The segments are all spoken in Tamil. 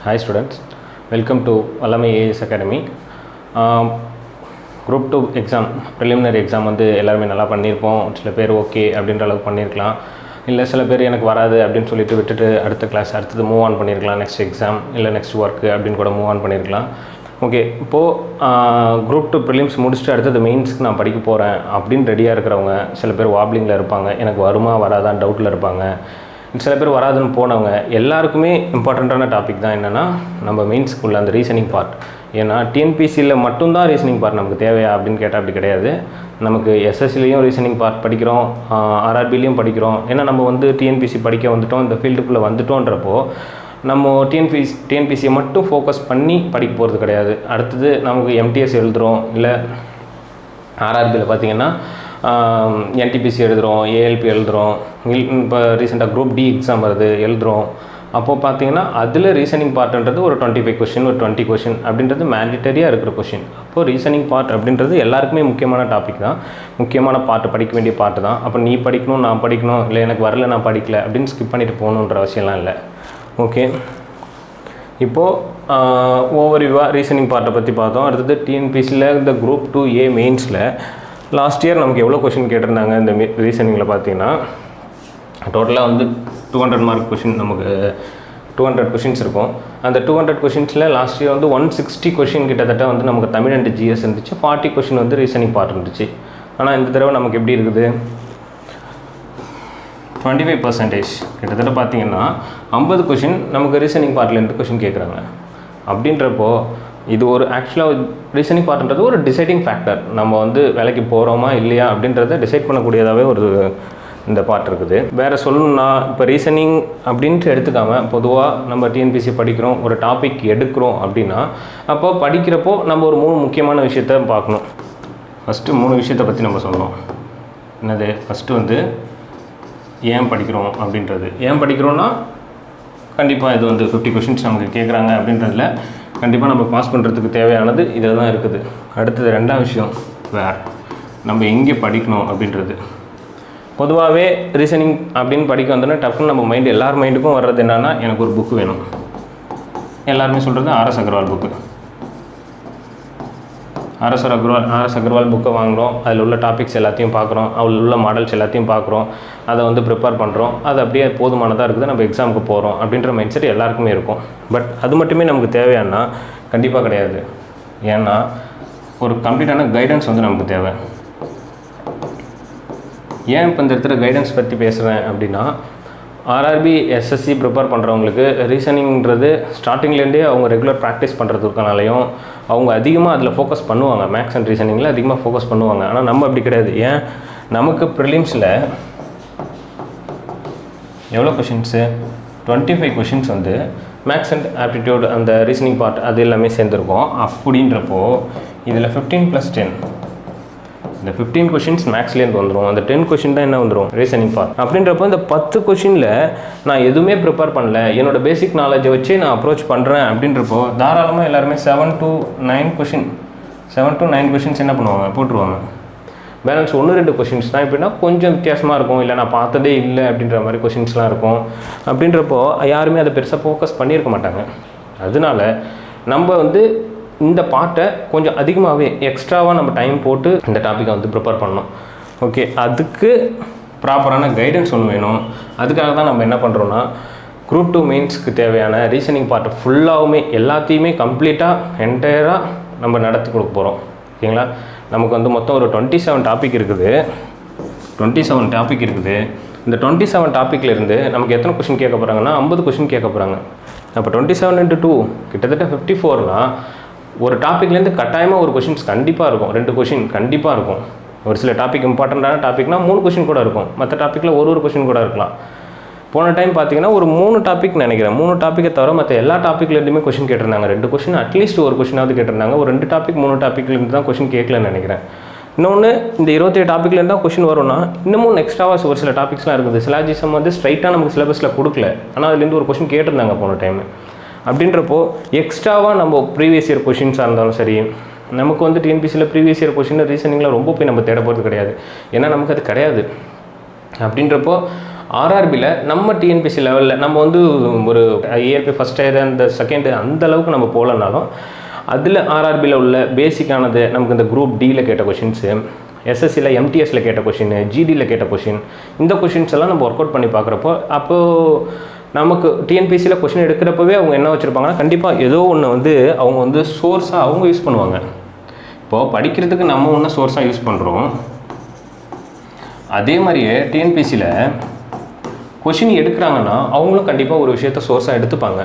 Hi students, welcome to Alamy AS Academy. Group 2 exam, preliminary exam வந்து எல்லாருமே நல்லா பண்ணியிருப்போம். சில பேர் ஓகே அப்படின்ற அளவுக்கு பண்ணியிருக்கலாம், இல்லை சில பேர் எனக்கு வராது அப்படின்னு சொல்லிட்டு விட்டுட்டு அடுத்த கிளாஸ் அடுத்தது மூவ் ஆன் பண்ணியிருக்கலாம், நெக்ஸ்ட் எக்ஸாம் இல்லை நெக்ஸ்ட் ஒர்க்கு அப்படின்னு கூட மூவ் ஆன் பண்ணியிருக்கலாம். ஓகே, இப்போது குரூப் 2 ப்ரிலிம்ஸ் முடிச்சுட்டு அடுத்தது மெயின்ஸ்க்கு நான் படிக்க போகிறேன் அப்படின்னு ரெடியாக இருக்கிறவங்க சில பேர் வாப்லிங்கில் இருப்பாங்க, எனக்கு வருமா வராதான் டவுட்டில் இருப்பாங்க. சில பேர் வராதுன்னு போனவங்க எல்லாருக்குமே இம்பார்ட்டண்ட்டான டாபிக் தான் என்னென்னா நம்ம மெயின்ஸ்க்குள்ள அந்த ரீசனிங் பார்ட். ஏன்னா டிஎன்பிசியில் மட்டும்தான் ரீசனிங் பார்ட் நமக்கு தேவையா அப்படின்னு கேட்டால் அப்படி கிடையாது. நமக்கு எஸ்எஸ்சிலையும் ரீசனிங் பார்ட் படிக்கிறோம், ஆர்ஆர்பிலையும் படிக்கிறோம். ஏன்னா நம்ம வந்து டிஎன்பிசி படிக்க வந்துட்டோம், இந்த ஃபீல்டுக்குள்ளே வந்துட்டோன்றப்போ நம்ம டிஎன்பிசியை மட்டும் ஃபோக்கஸ் பண்ணி படிக்க போகிறது கிடையாது. அடுத்தது நமக்கு எம்டிஎஸ் எழுதுகிறோம், இல்லை ஆர்ஆர்பியில் பார்த்திங்கன்னா என்டிபிசி எழுதுகிறோம், ஏஎல்பி எழுதுகிறோம், இப்போ ரீசெண்டாக குரூப் டி எக்ஸாம் வருது எழுதுகிறோம். அப்போது பார்த்தீங்கன்னா அதில் ரீசனிங் பார்ட்ன்றது ஒரு 25 கொஷின், ஒரு 20 கொஷின் அப்படின்றது மேண்டிட்டரியாக இருக்கிற கொஷின். அப்போது ரீசனிங் பார்ட் அப்படின்றது எல்லாருக்குமே முக்கியமான டாபிக் தான், முக்கியமான பார்ட்டு, படிக்க வேண்டிய பார்ட்டு தான். அப்போ நீ படிக்கணும், நான் படிக்கணும், இல்லை எனக்கு வரல நான் படிக்கல அப்படின்னு ஸ்கிப் பண்ணிட்டு போகணுன்ற அவசியம்லாம் இல்லை. ஓகே, இப்போது ஓவர்வியூவாக ரீசனிங் பார்ட்டை பற்றி பார்த்தோம். அடுத்தது டிஎன்பிசியில் இந்த குரூப் 2A மெயின்ஸில் லாஸ்ட் இயர் நமக்கு எவ்வளோ கொஷின் கேட்டிருந்தாங்க இந்த ரீசனிங்கில் பார்த்தீங்கன்னா டோட்டலாக வந்து 200 மார்க் கொஷின், நமக்கு 200 கொஷின்ஸ் இருக்கும். அந்த 200 கொஷின்ஸில் லாஸ்ட் இயர் வந்து 160 கொஷின் கிட்டத்தட்ட வந்து நமக்கு தமிழ் அண்ட் ஜிஎஸ் இருந்துச்சு, 40 கொஷின் வந்து ரீசனிங் பார்ட் இருந்துச்சு. ஆனால் இந்த தடவை நமக்கு எப்படி இருக்குது, 25% கிட்டத்தட்ட பார்த்தீங்கன்னா 50 கொஷின் நமக்கு ரீசனிங் பார்ட்லேருந்து கொஷின் கேட்குறாங்க. அப்படின்றப்போ இது ஒரு ஆக்சுவலாக ரீசனிங் பார்ட்ன்றது ஒரு டிசைடிங் ஃபேக்டர். நம்ம வந்து வேலைக்கு போகிறோமா இல்லையா அப்படின்றத டிசைட் பண்ணக்கூடியதாகவே ஒரு இந்த பார்ட் இருக்குது. வேறு சொல்லணும்னா இப்போ ரீசனிங் அப்படின்ட்டு எடுத்துக்காமல் பொதுவாக நம்ம டிஎன்பிசி படிக்கிறோம், ஒரு டாபிக் எடுக்கிறோம் அப்படின்னா அப்போ படிக்கிறப்போ நம்ம ஒரு 3 முக்கியமான விஷயத்த பார்க்கணும். ஃபஸ்ட்டு 3 விஷயத்தை பற்றி நம்ம சொல்லணும். என்னது, ஃபஸ்ட்டு வந்து ஏன் படிக்கிறோம் அப்படின்றது. ஏன் படிக்கிறோன்னா கண்டிப்பாக இது வந்து 50 கொஷின்ஸ் நமக்கு கேட்குறாங்க அப்படின்றதில் கண்டிப்பாக நம்ம பாஸ் பண்ணுறதுக்கு தேவையானது இதில் தான் இருக்குது. அடுத்தது 2ஆம் விஷயம் வேர், நம்ம எங்கே படிக்கணும் அப்படின்றது. பொதுவாகவே ரீசனிங் அப்படின்னு படிக்க வந்தோன்னா டக்குன்னு நம்ம மைண்டு எல்லார் மைண்டுக்கும் வர்றது என்னென்னா எனக்கு ஒரு புக்கு வேணும். எல்லாருமே சொல்கிறது RS Agarwal book. RS Agarwal புக்கை வாங்குகிறோம், அதில் உள்ள டாபிக்ஸ் எல்லாத்தையும் பார்க்குறோம், அதில் உள்ள மாடல்ஸ் எல்லாத்தையும் பார்க்குறோம், அதை வந்து ப்ரிப்பேர் பண்ணுறோம், அது அப்படியே போதுமானதாக இருக்குது, நம்ம எக்ஸாமுக்கு போகிறோம் அப்படின்ற மைண்ட் செட் எல்லாருக்குமே இருக்கும். பட் அது மட்டுமே நமக்கு தேவையானா கண்டிப்பாக கிடையாது. ஏன்னா ஒரு கம்ப்ளீட்டான கைடன்ஸ் வந்து நமக்கு தேவை. ஏன் இப்போ இந்த இடத்துல கைடன்ஸ் பற்றி பேசுகிறேன் அப்படின்னா ஆர்ஆர்பி எஸ்எஸ்சி ப்ரிப்பேர் பண்ணுறவங்களுக்கு ரீசனிங்கிறது ஸ்டார்டிங்லேருந்தே அவங்க ரெகுலர் ப்ராக்டிஸ் பண்ணுறதுக்கனாலையும் அவங்க அதிகமாக அதில் ஃபோக்கஸ் பண்ணுவாங்க, மேக்ஸ் அண்ட் ரீசனிங்கில் அதிகமாக ஃபோக்கஸ் பண்ணுவாங்க. ஆனால் நம்ம அப்படி கிடையாது. ஏன், நமக்கு ப்ரிலிம்ஸில் எவ்வளோ கொஷின்ஸு, 25 கொஷின்ஸ் வந்து மேக்ஸ் அண்ட் ஆப்டிடியூட் அந்த ரீசனிங் பார்ட் அது எல்லாமே சேர்ந்துருக்கும். அப்படின்றப்போ இதில் 15+10, இந்த 15 கொஷின்ஸ் மேக்ஸ்லேருந்து வந்துடும், அந்த 10 கொஷின் தான் என்ன வந்துடும் ரீசனிங் பார்ட். அப்படின்றப்போ இந்த 10 கொஷினில் நான் எதுவுமே ப்ரிப்பேர் பண்ணல, என்னோடய பேசிக் நாலேஜை வச்சு நான் அப்ரோச் பண்ணுறேன் அப்படின்றப்போ தாராளமாக எல்லாருமே 7 to 9 கொஷின்ஸ் என்ன பண்ணுவாங்க, போட்டுருவாங்க. பேலன்ஸ் 1-2 கொஷின்ஸ் தான் எப்படின்னா கொஞ்சம் வித்தியாசமாக இருக்கும், இல்லை நான் பார்த்ததே இல்லை அப்படின்ற மாதிரி கொஷின்ஸ்லாம் இருக்கும். அப்படின்றப்போ யாருமே அதை பெருசாக ஃபோக்கஸ் பண்ணியிருக்க மாட்டாங்க. அதனால நம்ம வந்து இந்த பார்ட்டை கொஞ்சம் அதிகமாகவே எக்ஸ்ட்ராவாக நம்ம டைம் போட்டு இந்த டாப்பிக்கை வந்து ப்ரிப்பேர் பண்ணணும். ஓகே, அதுக்கு ப்ராப்பரான கைடன்ஸ் ஒன்று வேணும். அதுக்காக தான் நம்ம என்ன பண்ணுறோன்னா குரூப் 2 மெயின்ஸ்க்கு தேவையான ரீசனிங் பார்ட்டை ஃபுல்லாகவுமே எல்லாத்தையுமே கம்ப்ளீட்டாக என்டையராக நம்ம நடத்தி கொடுக்க போகிறோம். ஓகேங்களா, நமக்கு வந்து மொத்தம் ஒரு 27 டாபிக் இருக்குது. இந்த 27 டாப்பிக்லேருந்து நமக்கு எத்தனை கொஷின் கேட்க போகிறாங்கன்னா 50 கொஷின் கேட்க போகிறாங்க. அப்போ 27 × 2 கிட்டத்தட்ட 54னா ஒரு டாப்பிக்லேருந்து கட்டாயமாக ஒரு கொஷின்ஸ் கண்டிப்பாக இருக்கும், 2 கொஷின் கண்டிப்பாக இருக்கும். ஒரு சில டாபிக் இம்பார்ட்டண்ட்டான டாப்பிக்னா 3 கொஷின் கூட இருக்கும், மற்ற டாப்பிக்கில் ஒரு கொஷின் கூட இருக்கலாம். போன டைம் பார்த்தீங்கன்னா ஒரு 3 டாபிக் நினைக்கிறேன், 3 டாப்பிக்கை தவிர மற்ற எல்லா டாப்பிக்லேருந்துமே கொஷின் கேட்டிருந்தாங்க. 2 கொஷின் அட்லீஸ்ட் ஒரு கொஷினாவது கேட்டிருந்தாங்க. ஒரு 2 டாபிக் 3 டாப்பிக்லேருந்து தான் கொஷின் கேட்கலன்னு நினைக்கிறேன். இன்னொன்று இந்த 27 டாப்பிக்லேருந்து தான் கொஷின் வரும்னா இன்னமும் எக்ஸ்ட்ராவாக ஒரு சில டாபிக்ஸ்லாம் இருக்குது. சிலாஜிசம் வந்து ஸ்ட்ரைட்டாக நமக்கு சிலபஸில் கொடுக்கல, ஆனால் அதுலேருந்து ஒரு கொஷின் கேட்டிருந்தாங்க போன டைம். அப்படின்றப்போ எக்ஸ்ட்ராவாக நம்ம ப்ரீவியஸ் இயர் கொஷின்ஸாக இருந்தாலும் சரி, நமக்கு வந்து டிஎன்பிசியில் ப்ரீவியஸ் இயர் கொஷின் ரீசனிங்கில் ரொம்ப போய் நம்ம தேட போகிறது கிடையாது. ஏன்னா நமக்கு அது கிடையாது. அப்படின்றப்போ ஆர்ஆர்பியில் நம்ம டிஎன்பிசி லெவலில் நம்ம வந்து ஒரு ஏஆர்பி ஃபஸ்ட் இயர் அந்த செகண்ட் அந்த அளவுக்கு நம்ம போகலனாலும் அதில் ஆர்ஆர்பியில் உள்ள பேசிக்கானது நமக்கு இந்த குரூப் டியில் கேட்ட கொஷின்ஸு, எஸ்எஸ்சியில் எம்டிஎஸில் கேட்ட கொஷின், ஜிடியில் கேட்ட கொஷின், இந்த கொஷின்ஸ் எல்லாம் நம்ம ஒர்க் அவுட் பண்ணி பார்க்குறப்போ அப்போது நமக்கு டிஎன்பிசியில் கொஷின் எடுக்கிறப்பவே அவங்க என்ன வச்சுருப்பாங்கன்னா கண்டிப்பாக ஏதோ ஒன்று வந்து அவங்க வந்து சோர்ஸாக அவங்க யூஸ் பண்ணுவாங்க. இப்போது படிக்கிறதுக்கு நம்ம ஒன்று சோர்ஸாக யூஸ் பண்ணுறோம், அதே மாதிரியே டிஎன்பிசியில் கொஷின் எடுக்கிறாங்கன்னா அவங்களும் கண்டிப்பாக ஒரு விஷயத்த சோர்ஸாக எடுத்துப்பாங்க.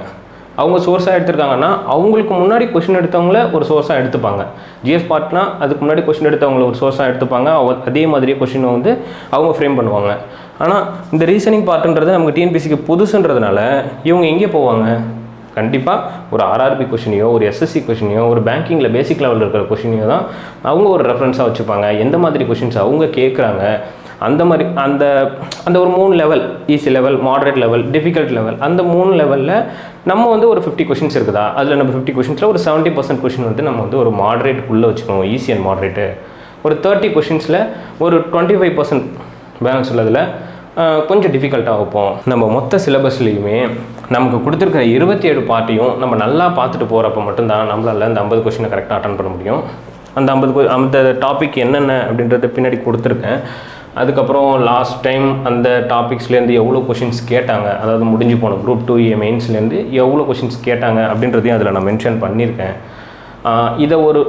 அவங்க சோர்ஸாக எடுத்துருக்காங்கன்னா அவங்களுக்கு முன்னாடி கொஷின் எடுத்தவங்கள ஒரு சோர்ஸாக எடுத்துப்பாங்க. ஜிஎஸ் பார்ட்னா அதுக்கு முன்னாடி கொஷின் எடுத்தவங்கள ஒரு சோர்ஸாக எடுத்துப்பாங்க. அதே மாதிரியே கொஷினை வந்து அவங்க ஃப்ரேம் பண்ணுவாங்க. ஆனால் இந்த ரீசனிங் பார்ட்டுன்றது நமக்கு டிஎன்பிசிக்கு புதுசுன்றதுனால இவங்க எங்கே போவாங்க? கண்டிப்பாக ஒரு ஆர்ஆர்பி கொஷினையோ ஒரு எஸ்எஸ்சி கொஷினையோ ஒரு பேங்கிங்கில் பேசிக் லெவலில் இருக்கிற கொஷினையோ தான் அவங்க ஒரு ரெஃபரன்ஸாக வச்சுப்பாங்க. எந்த மாதிரி கொஷின்ஸ் அவங்க கேட்குறாங்க அந்த மாதிரி அந்த அந்த ஒரு 3 level, easy level, moderate level, difficult level, அந்த 3 லெவலில் நம்ம வந்து ஒரு 50 கொஷின்ஸ் இருக்குதா, அதில் நம்ம 50 கொஷின்ஸில் ஒரு 70% கொஷின் வந்து நம்ம வந்து ஒரு மாடரேட்டுக்குள்ளே வச்சுக்கணும், ஈஸி அண்ட் மாடரேட்டு. ஒரு 30 கொஷின்ஸில் ஒரு 25% பேலன்ஸ் உள்ளதில் கொஞ்சம் டிஃபிகல்ட்டாக வைப்போம். நம்ம மொத்த சிலபஸ்லேயுமே நமக்கு கொடுத்துருக்கிற 27 பார்ட்டையும் நம்ம நல்லா பார்த்துட்டு போகிறப்ப மட்டும்தான் நம்மளால் அந்த 50 கொஷினை கரெக்டாக அட்டன் பண்ண முடியும். அந்த அந்த டாபிக் என்னென்ன அப்படின்றத பின்னாடி கொடுத்துருக்கேன். அதுக்கப்புறம் லாஸ்ட் டைம் அந்த டாபிக்ஸ்லேருந்து எவ்வளோ கொஷின்ஸ் கேட்டாங்க, அதாவது முடிஞ்சு போன குரூப் 2A மெயின்ஸ்லேருந்து எவ்வளோ கொஷின்ஸ் கேட்டாங்க அப்படின்றதையும் அதில் நான் மென்ஷன் பண்ணியிருக்கேன். இதை ஒரு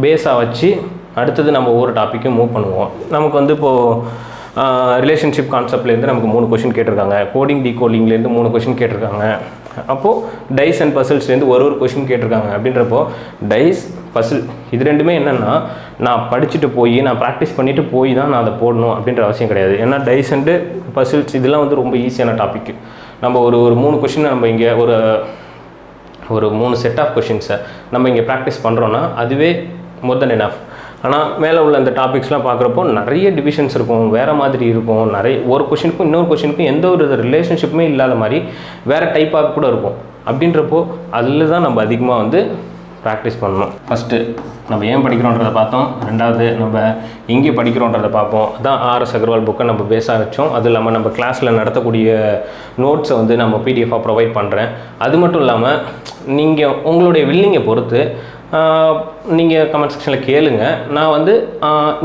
பேஸாக வச்சு அடுத்தது நம்ம ஒவ்வொரு டாப்பிக்கும் மூவ் பண்ணுவோம். நமக்கு வந்து இப்போது ரிலேஷன்ஷிப் கான்செப்ட்லேருந்து நமக்கு 3 கொஷின் கேட்டிருக்காங்க, கோடிங் டிகோடிங்லேருந்து 3 கொஷின் கேட்டிருக்காங்க. அப்போது டைஸ் அண்ட் பசில்ஸ்லேருந்து ஒரு கொஷின் கேட்டிருக்காங்க. அப்படின்றப்போ டைஸ் பசில் இது ரெண்டுமே என்னென்னா நான் படிச்சுட்டு போய் நான் ப்ராக்டிஸ் பண்ணிவிட்டு போய் தான் நான் அதை போடணும் அப்படின்ற அவசியம் கிடையாது. ஏன்னா டைஸ் அண்டு பசில்ஸ் இதெல்லாம் வந்து ரொம்ப ஈஸியான டாபிக். நம்ம ஒரு 3 கொஷினை நம்ம இங்கே ஒரு 3 செட் ஆஃப் கொஷின்ஸை நம்ம இங்கே ப்ராக்டிஸ் பண்ணுறோன்னா அதுவே மோர் தென் எனஃப். ஆனால் மேலே உள்ள அந்த டாபிக்ஸ்லாம் பார்க்குறப்போ நிறைய டிவிஷன்ஸ் இருக்கும், வேறு மாதிரி இருக்கும், நிறைய ஒரு கொஷினுக்கும் இன்னொரு கொஷினுக்கும் எந்த ஒரு ரிலேஷன்ஷிப்புமே இல்லாத மாதிரி வேறு டைப்பாக கூட இருக்கும். அப்படின்றப்போ அதில் தான் நம்ம அதிகமாக வந்து ப்ராக்டிஸ் பண்ணணும். ஃபஸ்ட்டு நம்ம ஏன் படிக்கிறோன்றதை பார்த்தோம், ரெண்டாவது நம்ம எங்கே படிக்கிறோன்றதை பார்ப்போம். அதான் ஆர்எஸ் அகர்வால் புக்கை நம்ம பேஸாக வச்சோம். அது இல்லாமல் நம்ம கிளாஸில் நடத்தக்கூடிய நோட்ஸை வந்து நம்ம பிடிஎஃபாக ப்ரொவைட் பண்ணுறேன். அது மட்டும் இல்லாமல் நீங்கள் உங்களுடைய வில்லிங்கை பொறுத்து நீங்கள் கமெண்ட் செக்ஷனில் கேளுங்க. நான் வந்து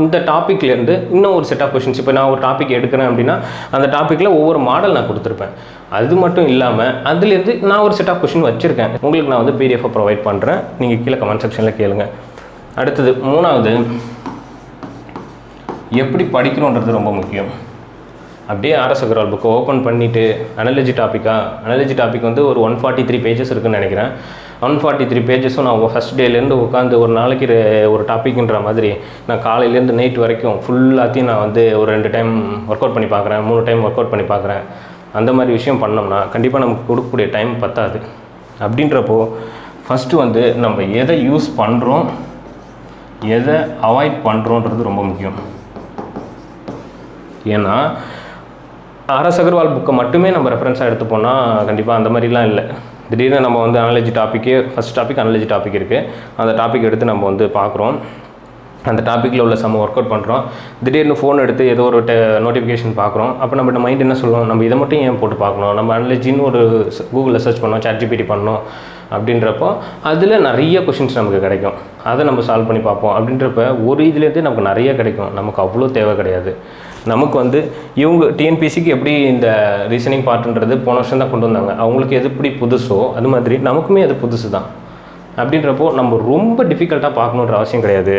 இந்த டாப்பிக்லேருந்து இன்னும் ஒரு செட் ஆஃப் கொஷின்ஸ், இப்போ நான் ஒரு டாபிக் எடுக்கிறேன் அப்படின்னா அந்த டாப்பிக்கில் ஒவ்வொரு மாடல் நான் கொடுத்துருப்பேன். அது மட்டும் இல்லாமல் அதுலேருந்து நான் ஒரு செட் ஆஃப் கொஷின் வச்சுருக்கேன், உங்களுக்கு நான் வந்து பிடிஎஃபாக ப்ரொவைட் பண்ணுறேன். நீங்கள் கீழே கமெண்ட் செக்ஷனில் கேளுங்க. அடுத்தது 3வது, எப்படி படிக்கிறோன்றது ரொம்ப முக்கியம். அப்படியே ஆர்எஸ் அகர்வால் புக்கை ஓப்பன் பண்ணிவிட்டு அனாலஜி டாபிக் வந்து ஒரு 143 பேஜஸ் இருக்குதுன்னு நினைக்கிறேன். 143 பேஜஸும் நான் ஃபஸ்ட் டேலேருந்து உட்காந்து ஒரு நாளைக்கு ஒரு டாப்பிக்ன்ற மாதிரி நான் காலையிலேருந்து நைட் வரைக்கும் ஃபுல்லாத்தையும் நான் வந்து ஒரு 2 டைம் ஒர்க் அவுட் பண்ணி பார்க்குறேன், 3 டைம் ஒர்க் அவுட் பண்ணி பார்க்குறேன். அந்த மாதிரி விஷயம் பண்ணோம்னா கண்டிப்பாக நமக்கு கொடுக்கக்கூடிய டைம் பத்தாது. அப்படின்றப்போ ஃபஸ்ட்டு வந்து நம்ம எதை யூஸ் பண்ணுறோம், எதை அவாய்ட் பண்ணுறோன்றது ரொம்ப முக்கியம். ஏன்னா ஆர்எஸ் அகர்வால் புக்கை மட்டுமே நம்ம ரெஃபரன்ஸாக எடுத்துப்போனால் கண்டிப்பாக அந்த மாதிரிலாம் இல்லை. திடீர்னு நம்ம வந்து analogy first topic analogy topic இருக்குது, அந்த டாபிக் எடுத்து நம்ம வந்து பார்க்குறோம், அந்த டாப்பிக்கில் உள்ள சம்ம ஒர்க் அவுட் பண்ணுறோம். திடீர்னு ஃபோன் எடுத்து ஏதோ ஒரு நோட்டிஃபிகேஷன் பார்க்குறோம். அப்போ நம்ம மைண்ட் என்ன சொல்லுவோம், நம்ம இதை மட்டும் ஏன் போட்டு பார்க்கணும், நம்ம அனாலஜின்னு ஒரு கூகுளில் சர்ச் பண்ணோம், ChatGPT பண்ணோம். அப்படின்றப்போ அதில் நிறைய கொஷின்ஸ் நமக்கு கிடைக்கும், அதை நம்ம சால்வ் பண்ணி பார்ப்போம். அப்படின்றப்ப ஒரு இதுலேருந்து நமக்கு நிறைய கிடைக்கும், நமக்கு அவ்வளோ தேவை கிடையாது. நமக்கு வந்து இவங்க டிஎன்பிசிக்கு எப்படி இந்த ரீசனிங் பார்ட்டுன்றது போன வருஷம் தான் கொண்டு வந்தாங்க, அவங்களுக்கு எது எப்படி புதுசோ அது மாதிரி நமக்குமே அது புதுசு தான். அப்படின்றப்போ நம்ம ரொம்ப டிஃபிகல்ட்டாக பார்க்கணுன்ற அவசியம் கிடையாது.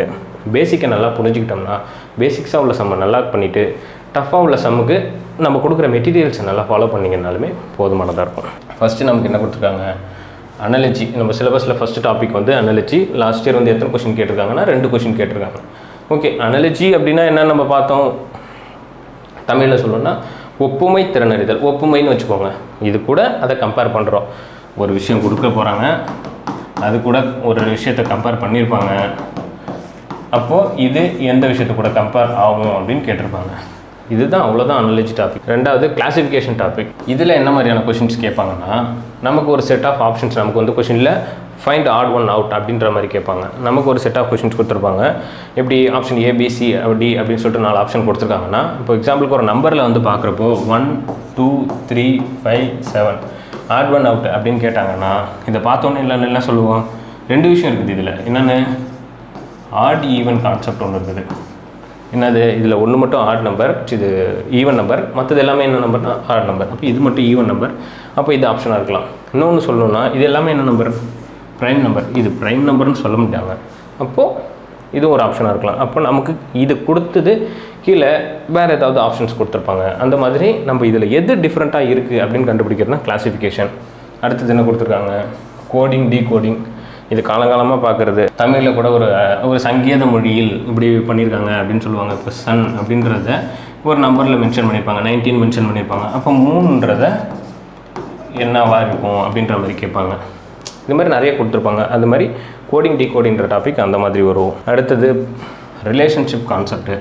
பேசிக்கை நல்லா புரிஞ்சுக்கிட்டோம்னா பேசிக்ஸாக உள்ள சம்மை நல்லா பண்ணிவிட்டு டஃப்பாக உள்ள சம்முக்கு நம்ம கொடுக்குற மெட்டீரியல்ஸை நல்லா ஃபாலோ பண்ணிங்கனாலுமே போதுமானதாக இருக்கும். ஃபஸ்ட்டு நமக்கு என்ன கொடுத்துருக்காங்க, அனாலஜி. நம்ம சிலபஸில் ஃபஸ்ட்டு டாபிக் வந்து அனாலஜி. லாஸ்ட் இயர் வந்து எத்தனை கொஷின் கேட்டிருக்காங்கன்னா 2 கொஷின் கேட்டிருக்காங்க. ஓகே, அனாலஜி அப்படின்னா என்ன நம்ம பார்த்தோம், தமிழில் சொல்லணும்னா ஒப்புமை திறனறிதல். ஒப்புமைன்னு வச்சுக்கோங்க, இது கூட அதை கம்பேர் பண்ணுறோம். ஒரு விஷயம் கொடுக்க போகிறாங்க, அது கூட ஒரு விஷயத்தை கம்பேர் பண்ணியிருப்பாங்க, அப்போது இது எந்த விஷயத்தை கூட கம்பேர் ஆகும் அப்படின்னு கேட்டிருப்பாங்க. இதுதான் அவ்வளோதான் அனாலஜி டாபிக். ரெண்டாவது கிளாசிஃபிகேஷன் டாபிக். இதில் என்ன மாதிரியான கொஷின்ஸ் கேட்பாங்கன்னா, நமக்கு ஒரு செட் ஆஃப் ஆப்ஷன்ஸ், நமக்கு வந்து கொஷினில் ஃபைண்ட் ஆட் ஒன் அவுட் அப்படின்ற மாதிரி கேட்பாங்க. நமக்கு ஒரு செட் ஆஃப் கொஷின்ஸ் கொடுத்துருப்பாங்க. எப்படி ஆப்ஷன் ஏபிசி டி அப்படின்னு சொல்லிட்டு 4 ஆப்ஷன் கொடுத்துருக்காங்கன்னா, இப்போ எக்ஸாம்பிளுக்கு ஒரு நம்பரில் வந்து பார்க்குறப்போ 1 2 3 5 7 ஆட் ஒன் அவுட் அப்படின்னு கேட்டாங்கன்னா, இதை பார்த்தோன்னே இல்லைன்னு என்ன சொல்லுவோம், 2 விஷயம் இருக்குது இதில். என்னென்னு, ஆட் ஈவன் கான்செப்ட் ஒன்று இருக்குது. என்னது, இதில் ஒன்று மட்டும் ஆட் நம்பர், இது ஈவன் நம்பர், மற்றது எல்லாமே என்ன நம்பர்னா ஆட் நம்பர். அப்போ இது மட்டும் ஈவன் நம்பர், அப்போ இது ஆப்ஷனாக இருக்கலாம். இன்னொன்று சொல்லணும்னா, இது எல்லாமே என்ன நம்பர், ப்ரைம் நம்பர். இது ப்ரைம் நம்பர்னு சொல்ல முடியாங்க, அப்போது இதுவும் ஒரு ஆப்ஷனாக இருக்கலாம். அப்போ நமக்கு இது கொடுத்தது கீழே வேறு ஏதாவது ஆப்ஷன்ஸ் கொடுத்துருப்பாங்க. அந்த மாதிரி நம்ம இதில் எது டிஃப்ரெண்ட்டாக இருக்குது அப்படின்னு கண்டுபிடிக்கிறதுனா கிளாசிஃபிகேஷன். அடுத்தது என்ன கொடுத்துருக்காங்க, கோடிங் டீகோடிங். இது காலங்காலமாக பார்க்குறது. தமிழில் கூட ஒரு சங்கீத மொழியில் இப்படி பண்ணியிருக்காங்க அப்படின்னு சொல்லுவாங்க. இப்போ சன் அப்படின்றத ஒரு நம்பரில் மென்ஷன் பண்ணியிருப்பாங்க, 19 மென்ஷன் பண்ணியிருப்பாங்க. அப்போ 3ன்றத என்னவா இருக்கும் அப்படின்ற மாதிரி கேட்பாங்க. இது மாதிரி நிறைய கொடுத்துருப்பாங்க. அது மாதிரி கோடிங் டீகோடிங்கிற டாபிக் அந்த மாதிரி வரும். அடுத்தது ரிலேஷன்ஷிப் கான்செப்ட்டு.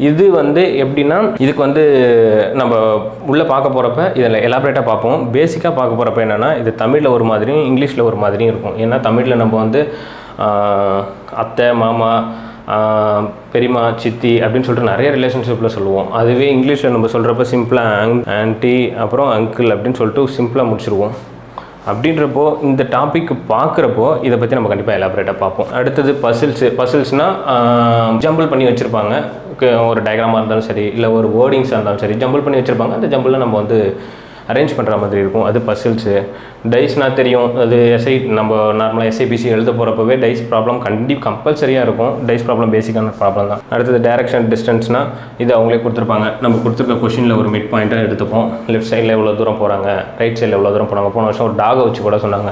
இது வந்து எப்படின்னா, இதுக்கு வந்து நம்ம உள்ளே பார்க்க போகிறப்ப இதில் எலாபரேட்டாக பார்ப்போம். பேசிக்காக பார்க்க போகிறப்ப என்னென்னா, இது தமிழில் ஒரு மாதிரியும் இங்கிலீஷில் ஒரு மாதிரியும் இருக்கும். ஏன்னா தமிழில் நம்ம வந்து அத்தை, மாமா, பெரியம்மா, சித்தி அப்படின்னு சொல்லிட்டு நிறைய ரிலேஷன்ஷிப்பில் சொல்லுவோம். அதுவே இங்கிலீஷில் நம்ம சொல்கிறப்ப சிம்பிளாக ஆன்ட்டி அப்புறம் அங்கிள் அப்படின்னு சொல்லிட்டு சிம்பிளாக முடிச்சிருவோம். அப்படின்றப்போ இந்த டாபிக் பார்க்குறப்போ இதை பற்றி நம்ம கண்டிப்பாக எலாபரேட்டாக பார்ப்போம். அடுத்தது பசில்ஸ்னால் ஜம்பிள் பண்ணி வச்சுருப்பாங்க. ஒரு டயக்ராமாக இருந்தாலும் சரி, இல்லை ஒரு வேர்டிங்ஸாக இருந்தாலும் சரி, ஜம்பிள் பண்ணி வச்சுருப்பாங்க. அந்த ஜம்பிளில் நம்ம வந்து அரேஞ்ச் பண்ணுற மாதிரி இருக்கும். அது பசில்ஸு. டைஸ்னால் தெரியும், அது நம்ம நார்மலாக எஸ்ஐபிசி எழுத போகிறப்பவே டைஸ் ப்ராப்ளம் கம்பல்சரியாக இருக்கும். டைஸ் ப்ராப்ளம் பேசிக்கான ப்ராப்ளம் தான். அடுத்தது டைரக்ஷன் டிஸ்டன்ஸ்னால் இது அவங்களே கொடுத்துருப்பாங்க. நம்ம கொடுத்துருக்க கொஷினில் ஒரு மிட் பாயிண்ட்டாக எடுத்துப்போம். லெஃப்ட் சைடில் எவ்வளோ தூரம் போகிறாங்க, ரைட் சைடில் எவ்வளோ தூரம் போனாங்க. போன வருஷம் ஒரு டாகை வச்சு கூட சொன்னாங்க.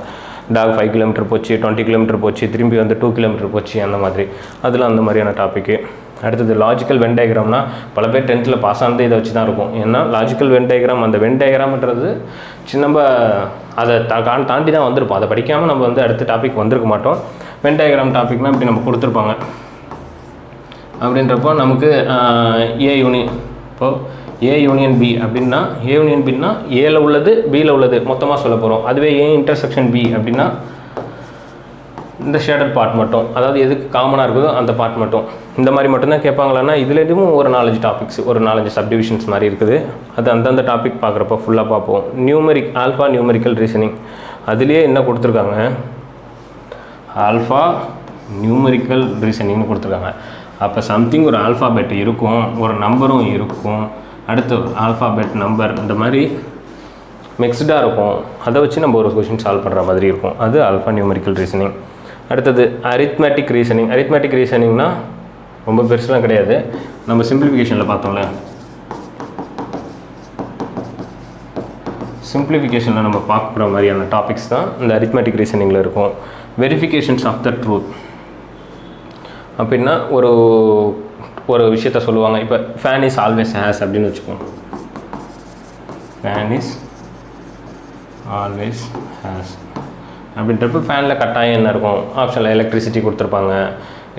டாக் 5 கிலோமீட்டர் போச்சு, 20 கிலோமீட்டர் போச்சு, திரும்பி வந்து 2 கிலோமீட்டர் போச்சு, அந்த மாதிரி. அதில் அந்த மாதிரியான டாப்பிக்கு. அடுத்தது லாஜிக்கல் வென் டயக்ராம்னா பல பேர் 10th பாஸ் ஆனது இதை வச்சு தான் இருக்கும். ஏன்னா லாஜிக்கல் வென் டயக்ராம், அந்த வென் டயக்ராம்ன்றது நம்ம அதை தாண்டி தான் வந்திருப்போம். அதை படிக்காமல் நம்ம வந்து அடுத்த டாபிக் வந்திருக்க மாட்டோம். வென் டயக்ராம் டாபிக்னால் இப்படி நம்ம கொடுத்துருப்பாங்க. அப்படின்றப்போ நமக்கு ஏ யூனியன், இப்போது ஏ யூனியன் பி அப்படின்னா, ஏ யூனியன் பின்னா ஏல உள்ளது பியில் உள்ளது மொத்தமாக சொல்ல போகிறோம். அதுவே ஏ இன்டர்செக்ஷன் பி அப்படின்னா இந்த ஷேடட் பார்ட் மட்டும், அதாவது எதுக்கு காமனாக இருக்குதோ அந்த பார்ட் மட்டும். இந்த மாதிரி மட்டும்தான் கேட்பாங்களான்னா, இதுலேயும் ஒரு 4-5 டாபிக்ஸ், ஒரு 4-5 சப்டிவிஷன்ஸ் மாதிரி இருக்குது. அது அந்தந்த டாபிக் பார்க்குறப்ப ஃபுல்லாக பார்ப்போம். Alpha numerical reasoning. அதுலேயே என்ன கொடுத்துருக்காங்க, ஆல்ஃபா நியூமெரிக்கல் ரீசனிங்னு கொடுத்துருக்காங்க. அப்போ சம்திங் ஒரு ஆல்ஃபாபெட் இருக்கும், ஒரு நம்பரும் இருக்கும், அடுத்து ஆல்ஃபாபெட் நம்பர் இந்த மாதிரி மிக்ஸ்டாக இருக்கும். அதை வச்சு நம்ம ஒரு கொஷின் சால்வ் பண்ணுற மாதிரி இருக்கும். அது ஆல்ஃபா நியூமெரிக்கல் ரீசனிங். அடுத்தது அரித்மேட்டிக் ரீசனிங். அரித்மேட்டிக் ரீசனிங்னா ரொம்ப பெருசுலாம் கிடையாது. நம்ம சிம்பிளிஃபிகேஷனில் பார்த்தோம்ல, சிம்பிளிஃபிகேஷனில் நம்ம பார்க்குற மாதிரியான டாபிக்ஸ் தான் இந்த அரித்மேட்டிக் ரீசனிங்கில் இருக்கும். வெரிஃபிகேஷன்ஸ் ஆஃப் த ட்ரூத் அப்படின்னா ஒரு விஷயத்த சொல்லுவாங்க. இப்போ ஃபேன் இஸ் ஆல்வேஸ் ஹேஸ் அப்படின்னு வச்சுக்கோங்க. ஃபேன் இஸ் ஆல்வேஸ் ஹேஸ் அப்படின்றப்ப ஃபேனில் கட்டாயம் என்ன இருக்கும், ஆப்ஷனில் எலக்ட்ரிசிட்டி கொடுத்துருப்பாங்க,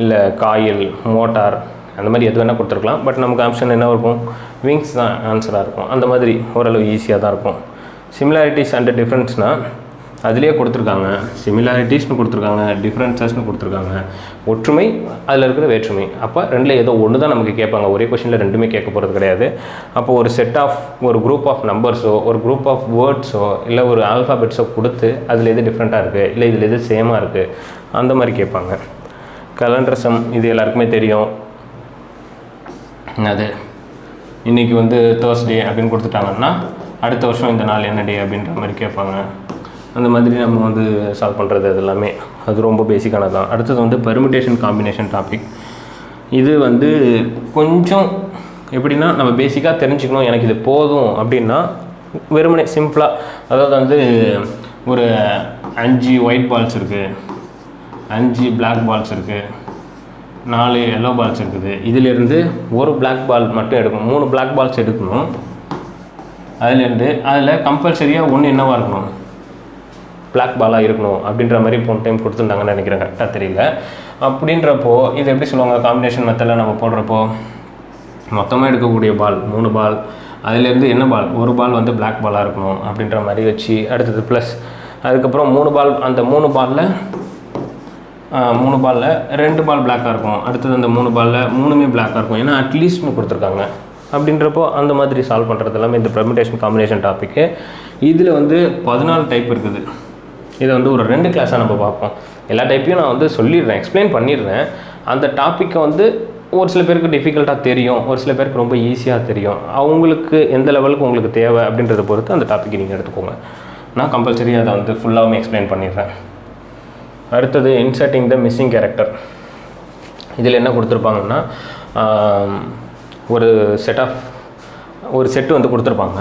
இல்லை காயில், மோட்டார், அந்த மாதிரி எது வேணால் கொடுத்துருக்கலாம். பட் நமக்கு ஆப்ஷன் என்ன இருக்கும், விங்ஸ் தான் ஆன்சராக இருக்கும். அந்த மாதிரி ஓரளவு ஈஸியாக தான் இருக்கும். சிமிலாரிட்டிஸ் அண்ட் டிஃப்ரென்ஸ்னால் அதுலேயே கொடுத்துருக்காங்க. சிமிலாரிட்டிஸ்னு கொடுத்துருக்காங்க, டிஃப்ரென்சஸ்னு கொடுத்துருக்காங்க, ஒற்றுமை, அதில் இருக்கிற வேற்றுமை. அப்போ ரெண்டில் ஏதோ ஒன்று தான் நமக்கு கேட்பாங்க. ஒரே கொஷனில் ரெண்டுமே கேட்க போகிறது கிடையாது. அப்போ ஒரு குரூப் ஆஃப் நம்பர்ஸோ, ஒரு குரூப் ஆஃப் வேர்ட்ஸோ, இல்லை ஒரு ஆல்ஃபாபெட்ஸோ கொடுத்து அதில் எது டிஃப்ரெண்ட்டாக இருக்குது, இல்லை இதில் எது சேமாக இருக்குது, அந்த மாதிரி கேட்பாங்க. கலண்டரிசம் இது எல்லாருக்குமே தெரியும். அது இன்றைக்கி வந்து தேர்ஸ்டே அப்படின்னு கொடுத்துட்டாங்கன்னா அடுத்த வருஷம் இந்த நாள் என்ன டே அப்படின்ற மாதிரி கேட்பாங்க. அந்த மாதிரி நம்ம வந்து சால்வ் பண்ணுறது அது எல்லாமே அது ரொம்ப பேசிக்கானது தான். அடுத்தது வந்து பெர்முடேஷன் காம்பினேஷன் டாபிக். இது வந்து கொஞ்சம் எப்படின்னா, நம்ம பேசிக்காக தெரிஞ்சுக்கணும், எனக்கு இது போதும் அப்படின்னா வெறுமனே சிம்பிளாக, அதாவது வந்து ஒரு 5 ஒயிட் பால்ஸ் இருக்குது, 5 பிளாக் பால்ஸ் இருக்குது, 4 எல்லோ பால்ஸ் இருக்குது. இதிலேருந்து ஒரு பிளாக் பால் மட்டும் எடுக்கணும், 3 பிளாக் பால்ஸ் எடுக்கணும். அதில் கம்பல்சரியாக ஒன்று என்னவாக இருக்கணும், பிளாக் பாலாக இருக்கணும் அப்படின்ற மாதிரி போன டைம் கொடுத்துருந்தாங்கன்னு நினைக்கிறேன், கரெக்டாக தெரியல. அப்படின்றப்போ இது எப்படி சொல்லுவாங்க, காம்பினேஷன் மெத்தடில் நம்ம போடுறப்போ மொத்தமாக எடுக்கக்கூடிய பால் 3 பால், அதுலேருந்து என்ன பால், ஒரு பால் வந்து பிளாக் பாலாக இருக்கணும் அப்படின்ற மாதிரி வச்சு, அடுத்தது ப்ளஸ் அதுக்கப்புறம் 3 பால், அந்த 3 பாலில் 2 பால் பிளாக்காக இருக்கும், அடுத்தது அந்த 3 பாலில் 3மே பிளாக்காக இருக்கும், ஏன்னா அட்லீஸ்ட்னு கொடுத்துருக்காங்க. அப்படின்றப்போ அந்த மாதிரி சால்வ் பண்ணுறது எல்லாமே இந்த பெர்மிட்டேஷன் காம்பினேஷன் டாப்பிக்கு. இதில் வந்து 14 டைப் இருக்குது. இதை வந்து ஒரு 2 கிளாஸாக நம்ம பார்ப்போம். எல்லா டைப்பையும் நான் வந்து சொல்லிடுறேன், எக்ஸ்பிளைன் பண்ணிடுறேன். அந்த டாப்பிக்கை வந்து ஒரு சில பேருக்கு டிஃபிகல்ட்டாக தெரியும், ஒரு சில பேருக்கு ரொம்ப ஈஸியாக தெரியும். அவங்களுக்கு எந்த லெவலுக்கு உங்களுக்கு தேவை அப்படின்றத பொறுத்து அந்த டாப்பிக்கை நீங்கள் எடுத்துக்கோங்க. நான் கம்பல்சரி அதை வந்து ஃபுல்லாகவும் எக்ஸ்பிளைன் பண்ணிடுறேன். அடுத்தது இன்சர்ட்டிங் த மிஸ்ஸிங் கேரக்டர். இதில் என்ன கொடுத்துருப்பாங்கன்னா, ஒரு செட்டு வந்து கொடுத்துருப்பாங்க.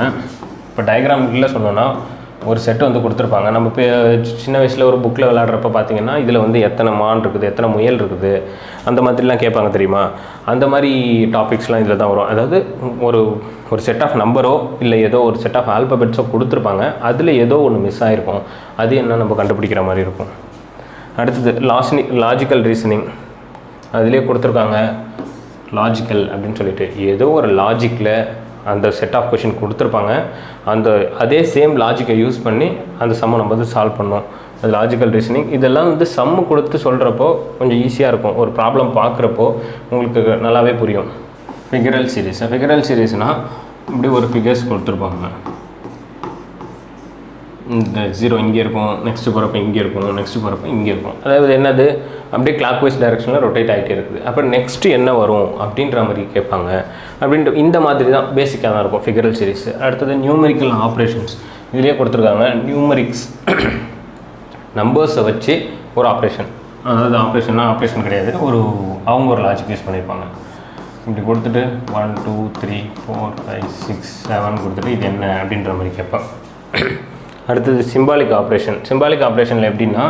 இப்போ டயக்ராமில் சொன்னோன்னா ஒரு செட்டு வந்து கொடுத்துருப்பாங்க. நம்ம இப்போ சின்ன வயசில் ஒரு புக்கில் விளையாடுறப்ப பார்த்தீங்கன்னா இதில் வந்து எத்தனை மான் இருக்குது, எத்தனை முயல் இருக்குது, அந்த மாதிரிலாம் கேட்பாங்க தெரியுமா. அந்த மாதிரி டாபிக்ஸ்லாம் இதில் தான் வரும். அதாவது ஒரு செட் ஆஃப் நம்பரோ இல்லை ஏதோ ஒரு செட் ஆஃப் ஆல்பபெட்ஸோ கொடுத்துருப்பாங்க. அதில் ஏதோ ஒன்று மிஸ் ஆகிருக்கும், அது என்ன நம்ம கண்டுபிடிக்கிற மாதிரி இருக்கும். அடுத்தது லாஜிக்கல் ரீசனிங். அதிலே கொடுத்துருக்காங்க லாஜிக்கல் அப்படின்னு சொல்லிட்டு, ஏதோ ஒரு லாஜிக்கில் அந்த செட் ஆஃப் கொஷின் கொடுத்துருப்பாங்க. அதே சேம் லாஜிக்கை யூஸ் பண்ணி அந்த சம்மை நம்ம வந்து சால்வ் பண்ணோம். அது லாஜிக்கல் ரீசனிங். இதெல்லாம் வந்து சம்மு கொடுத்து சொல்கிறப்போ கொஞ்சம் ஈஸியாக இருக்கும். ஒரு ப்ராப்ளம் பார்க்குறப்போ உங்களுக்கு நல்லாவே புரியும். ஃபிகரல் சீரீஸ்னால் இப்படி ஒரு ஃபிகர்ஸ் கொடுத்துருப்பாங்க. இந்த 0 இங்கே இருக்கும், நெக்ஸ்ட்டு போகிறப்ப இங்கே இருக்கும், நெக்ஸ்ட்டு போகிறப்ப இங்கே இருக்கும். அதாவது என்னது, அப்படியே கிளாக் வைஸ் டைரெக்ஷனில் ரொட்டேட் ஆகிட்டே இருக்குது. அப்புறம் நெக்ஸ்ட்டு என்ன வரும் அப்படின்ற மாதிரி கேட்பாங்க. அப்படின்ட்டு இந்த மாதிரி தான் பேசிக்காக தான் இருக்கும் ஃபிகரல் சீரிஸ். அடுத்தது நியூமெரிக்கல் ஆப்ரேஷன்ஸ். இதிலே கொடுத்துருக்காங்க நியூமெரிக்ஸ், நம்பர்ஸை வச்சு ஒரு ஆப்ரேஷன். அதாவது ஆப்ரேஷன் கிடையாது, அவங்க ஒரு லாஜிக் யூஸ் பண்ணியிருப்பாங்க. இப்படி கொடுத்துட்டு 1 2 3 4 5 6 7 கொடுத்துட்டு இது என்ன அப்படின்ற மாதிரி கேட்பாங்க. அடுத்தது சிம்பாலிக் ஆப்ரேஷனில் எப்படின்னா,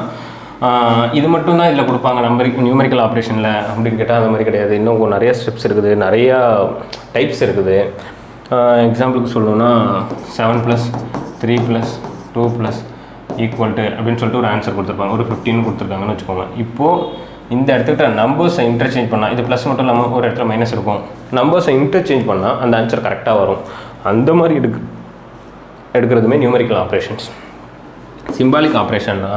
இது மட்டும் தான் இதில் கொடுப்பாங்க நியூமெரிக்கல் ஆப்ரேஷனில் அப்படின்னு கேட்டால் அந்த மாதிரி கிடையாது. இன்னும் நிறைய ஸ்டெப்ஸ் இருக்குது, நிறையா டைப்ஸ் இருக்குது. எக்ஸாம்பிளுக்கு சொல்லணுன்னா 7 + 3 + 2 = அப்படின்னு சொல்லிட்டு ஒரு ஆன்சர் கொடுத்துருப்பாங்க. ஒரு 15 கொடுத்துருக்காங்கன்னு வச்சுக்கோங்க. இப்போது இந்த இடத்துக்கிட்ட நம்பர்ஸை இன்டர்சேஞ்ச் பண்ணால், இது ப்ளஸ் மட்டும் இல்லாமல் ஒரு இடத்துல மைனஸ் இருக்கும், நம்பர்ஸை இன்டர்சேஞ்ச் பண்ணால் அந்த ஆன்சர் கரெக்டாக வரும். அந்த மாதிரி எடுக்கிறதுமே நியூமெரிக்கல் ஆப்ரேஷன்ஸ். சிம்பாலிக் ஆப்ரேஷன்னா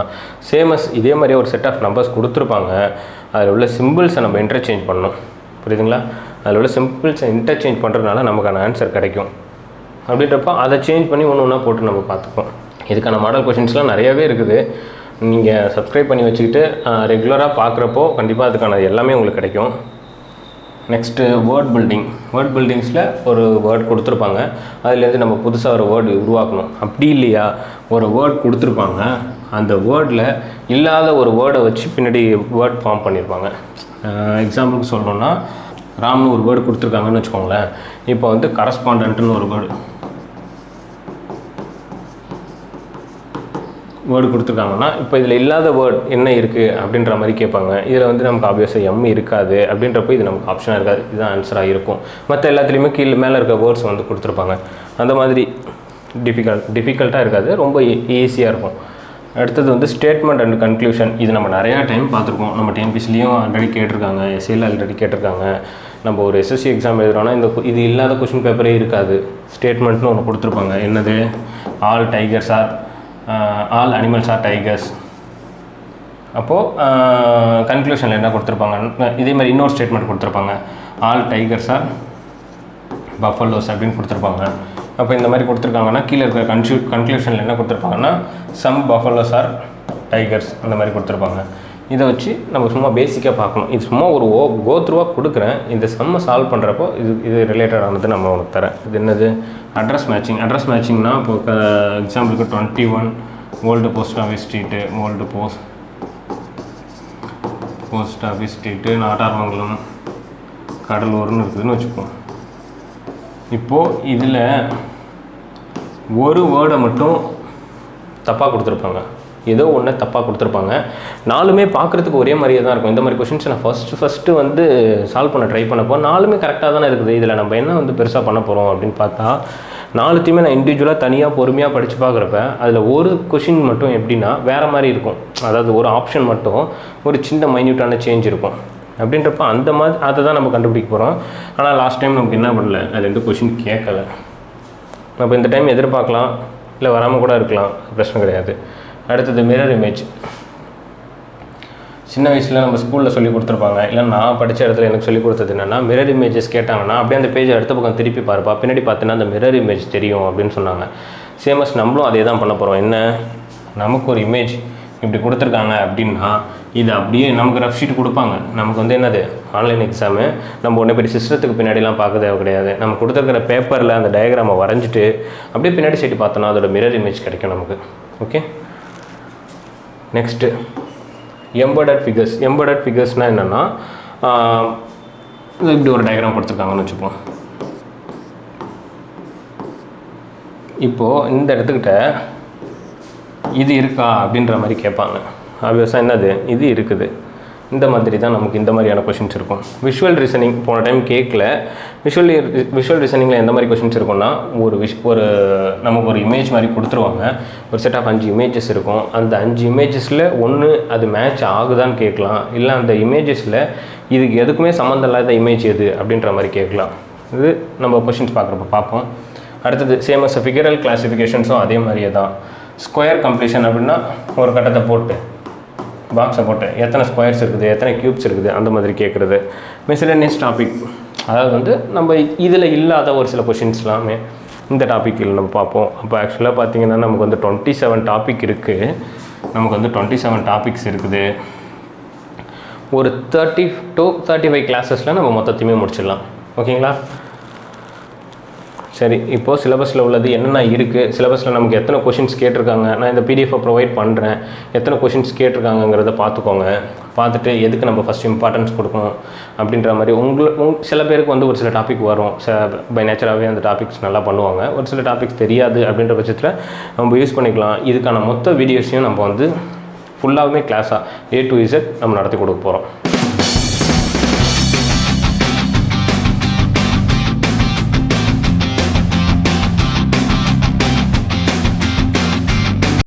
சேமஸ், இதே மாதிரியே ஒரு செட் ஆஃப் நம்பர்ஸ் கொடுத்துருப்பாங்க. அதில் உள்ள சிம்பிள்ஸை நம்ம இன்டர்சேஞ்ச் பண்ணணும். புரியுதுங்களா? அதில் உள்ள சிம்பிள்ஸை இன்டர்சேஞ்ச் பண்ணுறதுனால நமக்கான ஆன்சர் கிடைக்கும். அப்படின்றப்ப அதை சேஞ்ச் பண்ணி ஒன்று ஒன்றா போட்டு நம்ம பார்த்துப்போம். இதுக்கான மாடல் கொஷின்ஸ்லாம் நிறையாவே இருக்குது. நீங்கள் சப்ஸ்கிரைப் பண்ணி வச்சுக்கிட்டு ரெகுலராக பார்க்குறப்போ கண்டிப்பாக அதுக்கான எல்லாமே உங்களுக்கு கிடைக்கும். நெக்ஸ்ட்டு வேர்ட் பில்டிங்ஸில் ஒரு வேர்ட் கொடுத்துருப்பாங்க. அதுலேருந்து நம்ம புதுசாக ஒரு வேர்டு உருவாக்கணும். அப்படி இல்லையா, ஒரு வேர்ட் கொடுத்துருப்பாங்க, அந்த வேர்டில் இல்லாத ஒரு வேர்டை வச்சு பின்னாடி வேர்ட் ஃபார்ம் பண்ணியிருப்பாங்க. எக்ஸாம்பிளுக்கு சொல்லணுன்னா, ராம்னு ஒரு வேர்டு கொடுத்துருக்காங்கன்னு வச்சுக்கோங்களேன். இப்போ வந்து கரஸ்பாண்டன்ட்னு ஒரு வேர்டு கொடுத்துருக்காங்கன்னா, இப்போ இதில் இல்லாத வேர்ட் என்ன இருக்குது அப்படின்ற மாதிரி கேட்பாங்க. இதில் வந்து நமக்கு ஆப்வியஸாக எம் இருக்காது. அப்படின்றப்போ இது நமக்கு ஆப்ஷனாக இருக்காது, இதுதான் ஆன்சராக இருக்கும். மற்ற எல்லாத்துலேயுமே மேலே இருக்க வேர்ட்ஸ் வந்து கொடுத்துருப்பாங்க. அந்த மாதிரி டிஃபிகல்ட்டாக இருக்காது, ரொம்ப ஈஸியாக இருக்கும். அடுத்தது வந்து ஸ்டேட்மெண்ட் அண்ட் கன்க்ளூஷன். இது நம்ம நிறையா டைம் பார்த்துருக்கோம். நம்ம டிஎன்பிசிலையும் ஆல்ரெடி கேட்டிருக்காங்க, எஸ்ஏல ஆல்ரெடி கேட்டிருக்காங்க. நம்ம ஒரு எஸ்எஸ்சி எக்ஸாம் எழுதுகிறோன்னா இது இல்லாத கொஷின் பேப்பரே இருக்காது. ஸ்டேட்மெண்ட்னு ஒன்று கொடுத்துருப்பாங்க. என்னது, ஆல் அனிமல்ஸ் ஆர் டைகர்ஸ். அப்போது கன்க்ளூஷனில் என்ன கொடுத்துருப்பாங்க, இதே மாதிரி இன்னொரு ஸ்டேட்மெண்ட் கொடுத்துருப்பாங்க, ஆல் டைகர்ஸ் ஆர் பஃபலோஸ் அப்படின்னு கொடுத்துருப்பாங்க. அப்போ இந்த மாதிரி கொடுத்துருக்காங்கன்னா கீழே இருக்கிற கன்க்ளூஷனில் என்ன கொடுத்துருப்பாங்கன்னா, சம் பஃபலோஸ் ஆர் டைகர்ஸ் அந்த மாதிரி கொடுத்துருப்பாங்க. இதை வச்சு நம்ம சும்மா பேசிக்காக பார்க்கணும். இது சும்மா ஒரு கோத்ரூவாக கொடுக்குறேன். இந்த சம்மை சால்வ் பண்ணுறப்போ இது ரிலேட்டடானது நம்ம உனக்கு தரேன். இது என்னது, அட்ரஸ் மேட்சிங்னா இப்போ எக்ஸாம்பிளுக்கு 21 old post office street Nattarmangalam கடலூர்னு இருக்குதுன்னு வச்சுப்போம். இப்போது இதில் ஒரு வேர்டை மட்டும் தப்பாக கொடுத்துருப்பாங்க, ஏதோ ஒன்று தப்பாக கொடுத்துருப்பாங்க. நாலுமே பார்க்குறதுக்கு ஒரே மாதிரியே தான் இருக்கும். இந்த மாதிரி கொஷின்ஸ் நான் ஃபஸ்ட்டு வந்து சால்வ் பண்ண ட்ரை பண்ணப்போ நாலுமே கரெக்டாக தானே இருக்குது. இதில் நம்ம என்ன வந்து பெருசாக பண்ண போகிறோம் அப்படின்னு பார்த்தா, நாலுத்தையுமே நான் இண்டிவிஜுவலாக தனியாக பொறுமையாக படித்து பார்க்குறப்ப அதில் ஒரு கொஷின் மட்டும் எப்படின்னா வேறு மாதிரி இருக்கும். அதாவது ஒரு ஆப்ஷன் மட்டும் ஒரு சின்ன மைன்யூட்டான சேஞ்ச் இருக்கும். அப்படின்றப்ப அந்த மாதிரி அதை தான் நம்ம கண்டுபிடிக்க போகிறோம். ஆனால் லாஸ்ட் டைம் நமக்கு என்ன பண்ணல, அது 2 கொஷின் கேட்கல. நம்ம இந்த டைம் எதிர்பார்க்கலாம், இல்லை வராமல் கூட இருக்கலாம், பிரச்சனை கிடையாது. அடுத்தது மிரர் இமேஜ். சின்ன வயசில் நம்ம ஸ்கூலில் சொல்லி கொடுத்துருப்பாங்க, இல்லை நான் படித்த இடத்துல எனக்கு சொல்லி கொடுத்தது என்னென்னா, மிரர் இமேஜஸ் கேட்டாங்கன்னா அப்படியே அந்த பேஜ் அடுத்த பக்கம் திருப்பி பாருப்பா, பின்னாடி பார்த்தீங்கன்னா அந்த மிரர் இமேஜ் தெரியும் அப்படின்னு சொன்னாங்க. சேமஸ் நம்மளும் அதே தான் பண்ண போகிறோம். என்ன, நமக்கு ஒரு இமேஜ் இப்படி கொடுத்துருக்காங்க அப்படின்னா இது அப்படியே நமக்கு ரஃப் ஷீட் கொடுப்பாங்க. நமக்கு வந்து என்னது, ஆன்லைன் எக்ஸாமு, நம்ம ஒன்று பெரிய சிஸ்டத்துக்கு பின்னாடிலாம் பார்க்க தேவை கிடையாது. நம்ம கொடுத்துருக்கிற பேப்பரில் அந்த டயக்ராமை வரைஞ்சிட்டு அப்படியே பின்னாடி சைட்டு பார்த்தோன்னா அதோட மிரர் இமேஜ் கிடைக்கும் நமக்கு. Okay, next embedded figures. Embedded ஃபிகர்ஸ்னால் என்னென்னா, இப்படி ஒரு டயக்ராம் கொடுத்துருக்காங்கன்னு வச்சுப்போம். இப்போது இந்த இடத்துக்கிட்ட இது இருக்கா அப்படின்ற மாதிரி கேட்பாங்க. ஆப்வியஸாக என்னது, இது இருக்குது. இந்த மாதிரி தான் நமக்கு இந்த மாதிரியான கொஷின்ஸ் இருக்கும். விஷுவல் ரீசனிங் போன டைம் கேட்கல. விஷுவல் ரீசனிங்கில் எந்த மாதிரி கொஷின்ஸ் இருக்கும்னா, ஒரு நமக்கு ஒரு இமேஜ் மாதிரி கொடுத்துருவாங்க. ஒரு செட் ஆஃப் 5 இமேஜஸ் இருக்கும். அந்த 5 இமேஜஸில் ஒன்று அது மேட்ச் ஆகுதான்னு கேட்கலாம், இல்லை அந்த இமேஜஸில் இதுக்கு எதுக்குமே சம்மந்தம் இல்லாத இமேஜ் எது அப்படின்ற மாதிரி கேட்கலாம். இது நம்ம கொஷின்ஸ் பார்க்குறப்ப பார்ப்போம். அடுத்தது சேமஸ் ஃபிகரல் கிளாஸிஃபிகேஷன்ஸும் அதே மாதிரியே தான். ஸ்கொயர் கம்ப்ளீஷன் அப்படின்னா ஒரு கட்டத்தை போட்டு பாக்ஸை போட்டு எத்தனை ஸ்கொயர்ஸ் இருக்குது, எத்தனை க்யூப்ஸ் இருக்குது, அந்த மாதிரி கேட்குறது. மிஸ்செலேனியஸ் டாபிக், அதாவது வந்து நம்ம இதில் இல்லாத ஒரு சில கொஷின்ஸ்லாமே இந்த டாப்பிக்கில் நம்ம பார்ப்போம். அப்போ ஆக்சுவலாக பார்த்திங்கன்னா நமக்கு வந்து 27 டாபிக் இருக்குது. நமக்கு வந்து 27 டாபிக்ஸ் இருக்குது. ஒரு 30 to 35 கிளாஸஸில் நம்ம மொத்தத்தையுமே முடிச்சிடலாம். ஓகேங்களா? சரி, இப்போது சிலபஸில் உள்ளது என்னென்ன இருக்குது, சிலபஸில் நமக்கு எத்தனை கொஷின்ஸ் கேட்டிருக்காங்க, நான் இந்த பிடிஎஃபை ப்ரொவைட் பண்ணுறேன், எத்தனை கொஷின்ஸ் கேட்டிருக்காங்கங்கிறத பார்த்துக்கோங்க. பார்த்துட்டு எதுக்கு நம்ம ஃபஸ்ட் இம்பார்ட்டன்ஸ் கொடுக்கணும் அப்படின்ற மாதிரி சில பேருக்கு வந்து ஒரு சில டாபிக் வரும், பை நேச்சராகவே அந்த டாபிக்ஸ் நல்லா பண்ணுவாங்க. ஒரு சில டாபிக்ஸ் தெரியாது அப்படின்ற பட்சத்தில் நம்ம யூஸ் பண்ணிக்கலாம். இதுக்கான மொத்த வீடியோஸையும் நம்ம வந்து ஃபுல்லாகவே கிளாஸாக A to Z நம்ம நடத்தி கொடுக்க போகிறோம்.